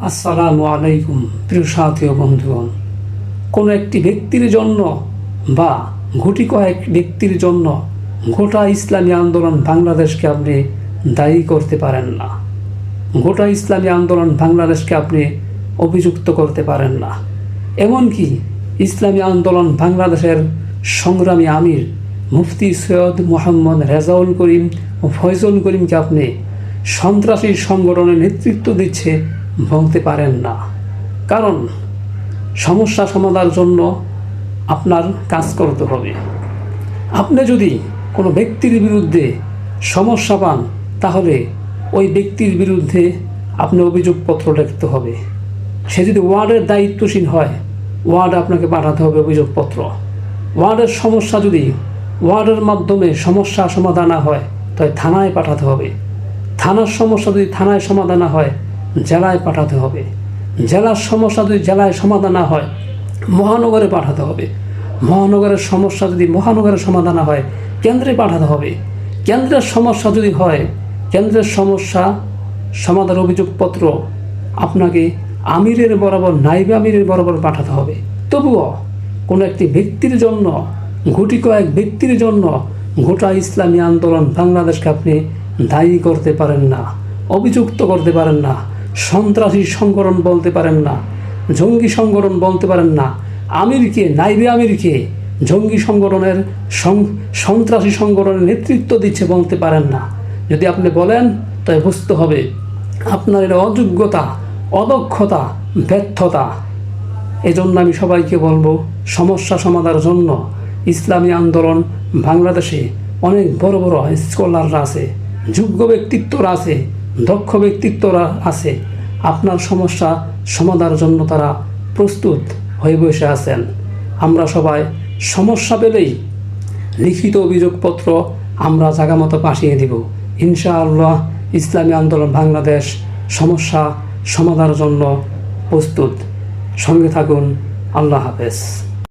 আসসালামু আলাইকুম প্রিয় সাথী ও বন্ধুগণ। কোনো একটি ব্যক্তির জন্য বা গুটি কয়েক ব্যক্তির জন্য গোটা ইসলামী আন্দোলন বাংলাদেশকে আপনি দায়ী করতে পারেন না। গোটা ইসলামী আন্দোলন বাংলাদেশকে আপনি অভিযুক্ত করতে পারেন না। এমনকি ইসলামী আন্দোলন বাংলাদেশের সংগ্রামী আমির মুফতি সৈয়দ মোহাম্মদ রেজাউল করিম ও ফয়জুল করিমকে আপনি সন্ত্রাসী সংগঠনের নেতৃত্ব দিচ্ছে বলতে পারেন না। কারণ সমস্যা সমাধানের জন্য আপনার কাজ করতে হবে। আপনি যদি কোনো ব্যক্তির বিরুদ্ধে সমস্যা পান, তাহলে ওই ব্যক্তির বিরুদ্ধে আপনি অভিযোগপত্র লিখতে হবে। সে যদি ওয়ার্ডের দায়িত্বশীল হয়, ওয়ার্ড আপনাকে পাঠাতে হবে অভিযোগপত্র। ওয়ার্ডের সমস্যা যদি ওয়ার্ডের মাধ্যমে সমস্যা সমাধান না হয়, তাই থানায় পাঠাতে হবে। থানার সমস্যা যদি থানায় সমাধান না হয়, জেলায় পাঠাতে হবে। জেলার সমস্যা যদি জেলায় সমাধান না হয়, মহানগরে পাঠাতে হবে। মহানগরের সমস্যা যদি মহানগরের সমাধান না হয়, কেন্দ্রে পাঠাতে হবে। কেন্দ্রের সমস্যা যদি হয়, কেন্দ্রের সমস্যা সমাধানের অভিযোগপত্র আপনাকে আমিরের বরাবর, নাইবে আমিরের বরাবর পাঠাতে হবে। তবুও কোনো একটি ব্যক্তির জন্য, গুটি কয়েক ব্যক্তির জন্য গোটা ইসলামী আন্দোলন বাংলাদেশকে আপনি দায়ী করতে পারেন না, অভিযুক্ত করতে পারেন না, সন্ত্রাসী সংগঠন বলতে পারেন না, জঙ্গি সংগঠন বলতে পারেন না। আমিরকে, নাইবে আমিরকে জঙ্গি সংগঠনের, সন্ত্রাসী সংগঠনের নেতৃত্ব দিচ্ছে বলতে পারেন না। যদি আপনি বলেন, তাই বুঝতে হবে আপনার এটা অযোগ্যতা, অদক্ষতা, ব্যর্থতা। এজন্য আমি সবাইকে বলবো, সমস্যা সমাধানের জন্য ইসলামী আন্দোলন বাংলাদেশে অনেক বড় বড় স্কলাররা আছে, যোগ্য ব্যক্তিত্বরা আছে, দক্ষ ব্যক্তিত্বরা আছে। আপনার সমস্যা সমাধানের জন্য তারা প্রস্তুত হয়ে বসে আছেন। আমরা সবাই সমস্যা পেলেই লিখিত অভিযোগপত্র আমরা জায়গা মতো পাঠিয়ে দিব। ইনশাআল্লাহ ইসলামী আন্দোলন বাংলাদেশ সমস্যা সমাধানের জন্য প্রস্তুত। সঙ্গে থাকুন। আল্লাহ হাফেজ।